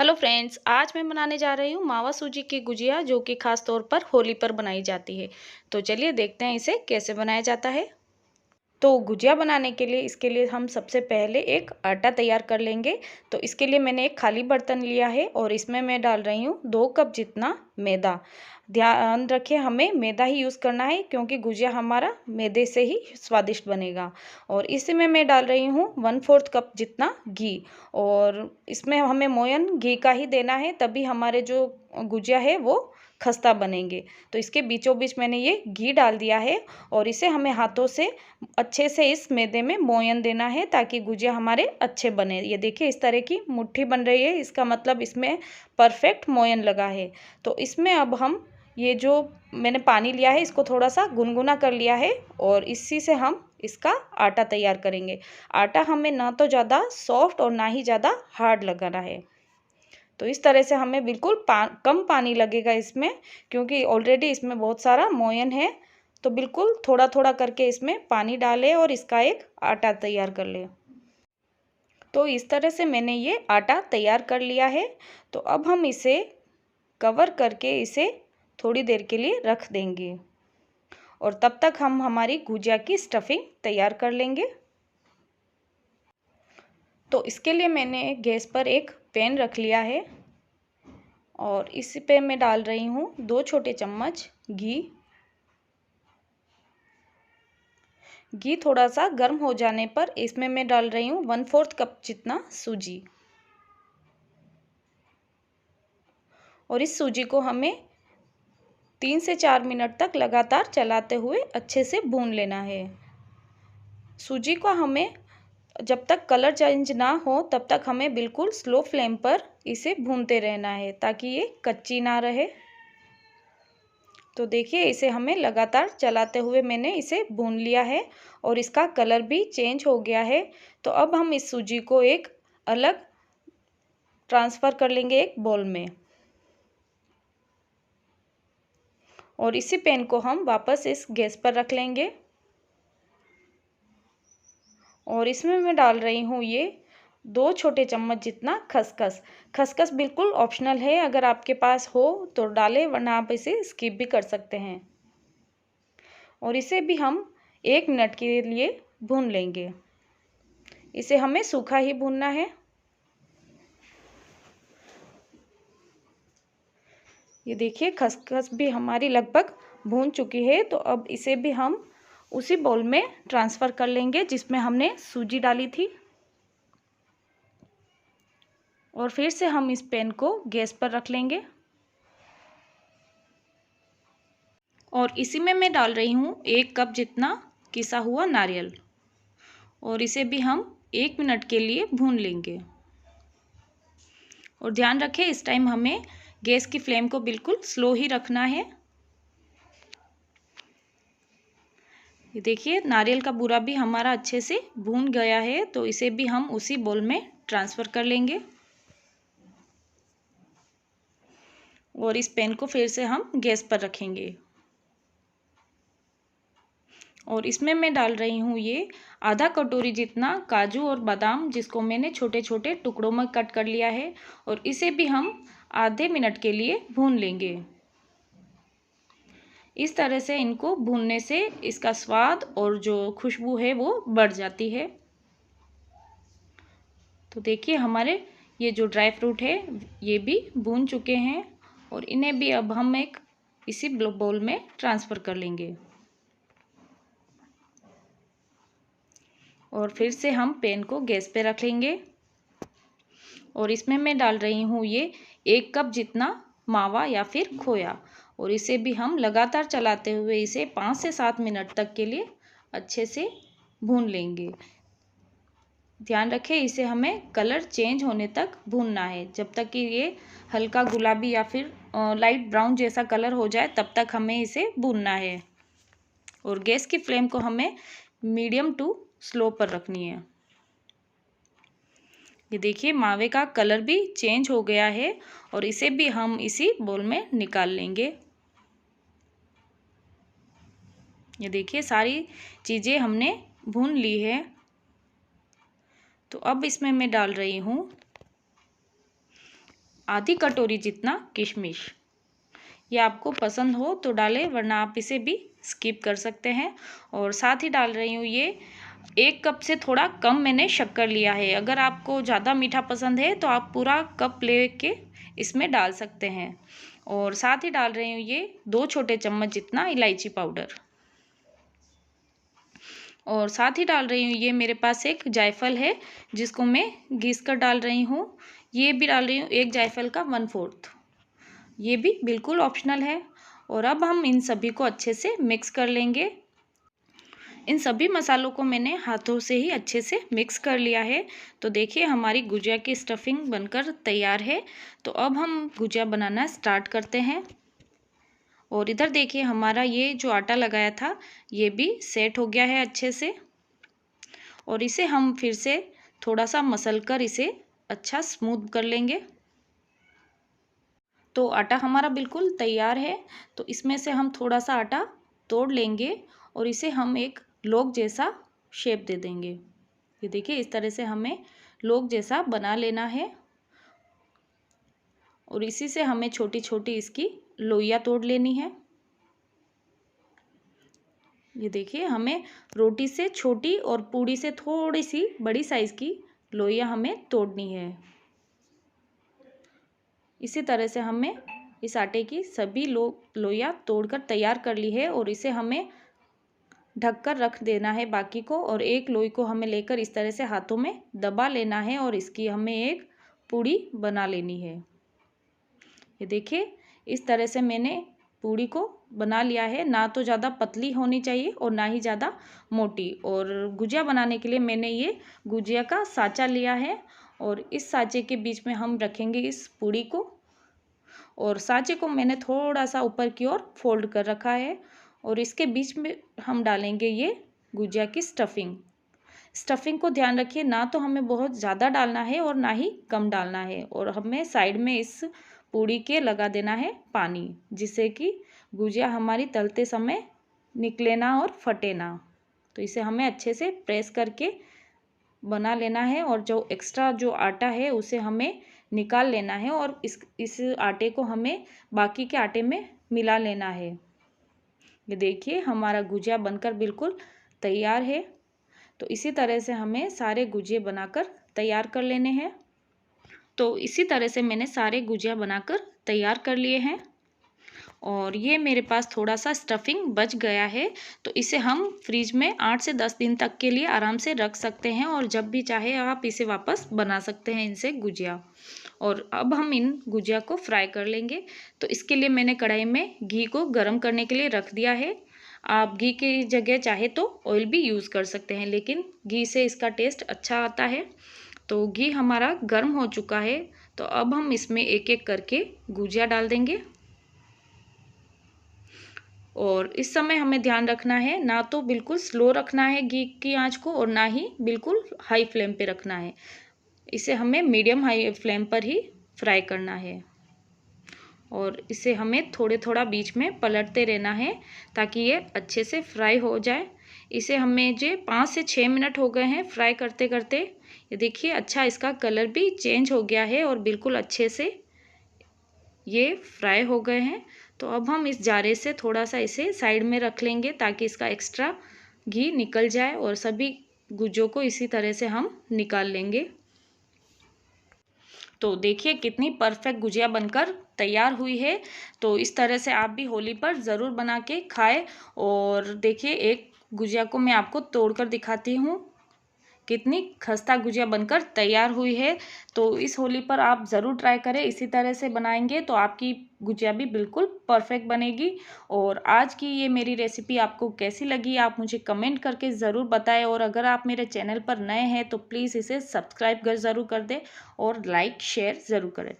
Hello friends, आज मैं बनाने जा रही हूँ मावा सूजी की गुजिया, जो कि खास तौर पर होली पर बनाई जाती है। तो चलिए देखते हैं इसे कैसे बनाया जाता है। तो गुजिया बनाने के लिए इसके लिए हम सबसे पहले एक आटा तैयार कर लेंगे। तो इसके लिए मैंने एक खाली बर्तन लिया है और इसमें मैं डाल रही हूँ 2 कप जितना मैदा। ध्यान रखें, हमें मैदा ही यूज़ करना है क्योंकि गुजिया हमारा मैदे से ही स्वादिष्ट बनेगा। और इसी में मैं डाल रही हूँ 1/4 कप जितना घी। और इसमें हमें मोयन घी का ही देना है, तभी हमारे जो गुजिया है वो खस्ता बनेंगे। तो इसके बीचों बीच मैंने ये घी डाल दिया है और इसे हमें हाथों से अच्छे से इस मैदे में मोयन देना है ताकि गुजिया हमारे अच्छे बने। ये देखिए, इस तरह की मुट्ठी बन रही है, इसका मतलब इसमें परफेक्ट मोयन लगा है। तो इसमें अब हम ये जो मैंने पानी लिया है इसको थोड़ा सा गुनगुना कर लिया है और इसी से हम इसका आटा तैयार करेंगे। आटा हमें ना तो ज़्यादा सॉफ्ट और ना ही ज़्यादा हार्ड लगाना है। तो इस तरह से हमें बिल्कुल कम पानी लगेगा इसमें, क्योंकि ऑलरेडी इसमें बहुत सारा मोयन है। तो बिल्कुल थोड़ा थोड़ा करके इसमें पानी डालें और इसका एक आटा तैयार कर लें। तो इस तरह से मैंने ये आटा तैयार कर लिया है। तो अब हम इसे कवर करके इसे थोड़ी देर के लिए रख देंगे और तब तक हम हमारी गुजिया की स्टफिंग तैयार कर लेंगे। तो इसके लिए मैंने गैस पर एक पैन रख लिया है और इस पे मैं डाल रही हूँ 2 छोटे चम्मच घी। घी थोड़ा सा गर्म हो जाने पर इसमें मैं डाल रही हूँ 1/4 कप जितना सूजी। और इस सूजी को हमें 3 से 4 मिनट तक लगातार चलाते हुए अच्छे से भून लेना है। सूजी को हमें जब तक कलर चेंज ना हो तब तक हमें बिल्कुल स्लो फ्लेम पर इसे भूनते रहना है ताकि ये कच्ची ना रहे। तो देखिए, इसे हमें लगातार चलाते हुए मैंने इसे भून लिया है और इसका कलर भी चेंज हो गया है। तो अब हम इस सूजी को एक अलग ट्रांसफ़र कर लेंगे एक बाउल में और इसी पैन को हम वापस इस गैस पर रख लेंगे। और इसमें मैं डाल रही हूँ ये 2 छोटे चम्मच जितना खसखस। खसखस बिल्कुल ऑप्शनल है, अगर आपके पास हो तो डालें, वरना आप इसे स्किप भी कर सकते हैं। और इसे भी हम 1 मिनट के लिए भून लेंगे। इसे हमें सूखा ही भूनना है। ये देखिए, खसखस भी हमारी लगभग भून चुकी है। तो अब इसे भी हम उसी बाउल में ट्रांसफ़र कर लेंगे जिसमें हमने सूजी डाली थी। और फिर से हम इस पैन को गैस पर रख लेंगे और इसी में मैं डाल रही हूँ 1 कप जितना किसा हुआ नारियल और इसे भी हम 1 मिनट के लिए भून लेंगे। और ध्यान रखें, इस टाइम हमें गैस की फ्लेम को बिल्कुल स्लो ही रखना है। ये देखिए, नारियल का बूरा भी हमारा अच्छे से भून गया है। तो इसे भी हम उसी बाउल में ट्रांसफ़र कर लेंगे और इस पैन को फिर से हम गैस पर रखेंगे। और इसमें मैं डाल रही हूँ ये आधा कटोरी जितना काजू और बादाम, जिसको मैंने छोटे छोटे टुकड़ों में कट कर लिया है। और इसे भी हम आधे मिनट के लिए भून लेंगे। इस तरह से इनको भूनने से इसका स्वाद और जो खुशबू है वो बढ़ जाती है। तो देखिए, हमारे ये जो ड्राई फ्रूट है ये भी भून चुके हैं और इन्हें भी अब हम एक इसी बाउल में ट्रांसफ़र कर लेंगे। और फिर से हम पैन को गैस पे रख लेंगे और इसमें मैं डाल रही हूँ ये 1 कप जितना मावा या फिर खोया। और इसे भी हम लगातार चलाते हुए इसे 5 से 7 मिनट तक के लिए अच्छे से भून लेंगे। ध्यान रखें, इसे हमें कलर चेंज होने तक भूनना है, जब तक कि ये हल्का गुलाबी या फिर लाइट ब्राउन जैसा कलर हो जाए तब तक हमें इसे भूनना है। और गैस की फ्लेम को हमें मीडियम टू स्लो पर रखनी है। ये देखिए, मावे का कलर भी चेंज हो गया है और इसे भी हम इसी बाउल में निकाल लेंगे। ये देखिए, सारी चीज़ें हमने भून ली है। तो अब इसमें मैं डाल रही हूँ आधी कटोरी जितना किशमिश। ये आपको पसंद हो तो डालें, वरना आप इसे भी स्किप कर सकते हैं। और साथ ही डाल रही हूँ ये 1 कप से थोड़ा कम मैंने शक्कर लिया है। अगर आपको ज़्यादा मीठा पसंद है तो आप पूरा कप लेके इसमें डाल सकते हैं। और साथ ही डाल रही हूँ ये 2 छोटे चम्मच जितना इलायची पाउडर। और साथ ही डाल रही हूँ ये मेरे पास एक जायफल है जिसको मैं घिस कर डाल रही हूँ। ये भी डाल रही हूँ एक जायफल का 1/4। ये भी बिल्कुल ऑप्शनल है। और अब हम इन सभी को अच्छे से मिक्स कर लेंगे। इन सभी मसालों को मैंने हाथों से ही अच्छे से मिक्स कर लिया है। तो देखिए हमारी गुजिया की स्टफिंग बनकर तैयार है। तो अब हम गुजिया बनाना स्टार्ट करते हैं। और इधर देखिए हमारा ये जो आटा लगाया था ये भी सेट हो गया है अच्छे से। और इसे हम फिर से थोड़ा सा मसल कर इसे अच्छा स्मूथ कर लेंगे। तो आटा हमारा बिल्कुल तैयार है। तो इसमें से हम थोड़ा सा आटा तोड़ लेंगे और इसे हम एक लोग जैसा शेप दे देंगे। ये देखिए इस तरह से हमें लोग जैसा बना लेना है। और इसी से हमें छोटी छोटी इसकी लोइयाँ तोड़ लेनी है। ये देखिए हमें रोटी से छोटी और पूड़ी से थोड़ी सी बड़ी साइज़ की लोइयाँ हमें तोड़नी है। इसी तरह से हमें इस आटे की सभी लोइयाँ तोड़कर तैयार कर ली है। और इसे हमें ढककर रख देना है बाकी को। और एक लोई को हमें लेकर इस तरह से हाथों में दबा लेना है और इसकी हमें एक पूड़ी बना लेनी है। ये देखिए इस तरह से मैंने पूड़ी को बना लिया है। ना तो ज़्यादा पतली होनी चाहिए और ना ही ज़्यादा मोटी। और गुजिया बनाने के लिए मैंने ये गुजिया का साँचा लिया है। और इस साँचे के बीच में हम रखेंगे इस पूड़ी को। और साँचे को मैंने थोड़ा सा ऊपर की ओर फोल्ड कर रखा है। और इसके बीच में हम डालेंगे ये गुजिया की स्टफिंग। स्टफिंग को ध्यान रखिए, ना तो हमें बहुत ज़्यादा डालना है और ना ही कम डालना है। और हमें साइड में इस पूड़ी के लगा देना है पानी, जिससे कि गुजिया हमारी तलते समय निकले ना और फटे ना। तो इसे हमें अच्छे से प्रेस करके बना लेना है। और जो एक्स्ट्रा जो आटा है उसे हमें निकाल लेना है और इस आटे को हमें बाकी के आटे में मिला लेना है। ये देखिए हमारा गुजिया बनकर बिल्कुल तैयार है। तो इसी तरह से हमें सारे गुजिया बनाकर तैयार कर लेने हैं। तो इसी तरह से मैंने सारे गुजिया बनाकर तैयार कर लिए हैं। और ये मेरे पास थोड़ा सा स्टफिंग बच गया है। तो इसे हम फ्रिज में 8 से 10 दिन तक के लिए आराम से रख सकते हैं। और जब भी चाहे आप इसे वापस बना सकते हैं इनसे गुजिया। और अब हम इन गुजिया को फ्राई कर लेंगे। तो इसके लिए मैंने कढ़ाई में घी को गर्म करने के लिए रख दिया है। आप घी की जगह चाहे तो ऑयल भी यूज़ कर सकते हैं, लेकिन घी से इसका टेस्ट अच्छा आता है। तो घी हमारा गर्म हो चुका है। तो अब हम इसमें एक एक करके गुजिया डाल देंगे। और इस समय हमें ध्यान रखना है, ना तो बिल्कुल स्लो रखना है घी की आंच को और ना ही बिल्कुल हाई फ्लेम पे रखना है। इसे हमें मीडियम हाई फ्लेम पर ही फ्राई करना है। और इसे हमें थोड़े थोड़ा बीच में पलटते रहना है ताकि ये अच्छे से फ्राई हो जाए। इसे हमें जो 5 से 6 मिनट हो गए हैं फ्राई करते करते। ये देखिए अच्छा इसका कलर भी चेंज हो गया है और बिल्कुल अच्छे से ये फ्राई हो गए हैं। तो अब हम इस जारे से थोड़ा सा इसे साइड में रख लेंगे ताकि इसका एक्स्ट्रा घी निकल जाए। और सभी गुजियों को इसी तरह से हम निकाल लेंगे। तो देखिए कितनी परफेक्ट गुजिया बनकर तैयार हुई है। तो इस तरह से आप भी होली पर ज़रूर बना के खाएं। और देखिए एक गुजिया को मैं आपको तोड़कर दिखाती हूँ, कितनी खस्ता गुजिया बनकर तैयार हुई है। तो इस होली पर आप ज़रूर ट्राई करें, इसी तरह से बनाएंगे तो आपकी गुजिया भी बिल्कुल परफेक्ट बनेगी। और आज की ये मेरी रेसिपी आपको कैसी लगी आप मुझे कमेंट करके ज़रूर बताएं। और अगर आप मेरे चैनल पर नए हैं तो प्लीज़ इसे सब्सक्राइब ज़रूर कर दें और लाइक शेयर ज़रूर करें।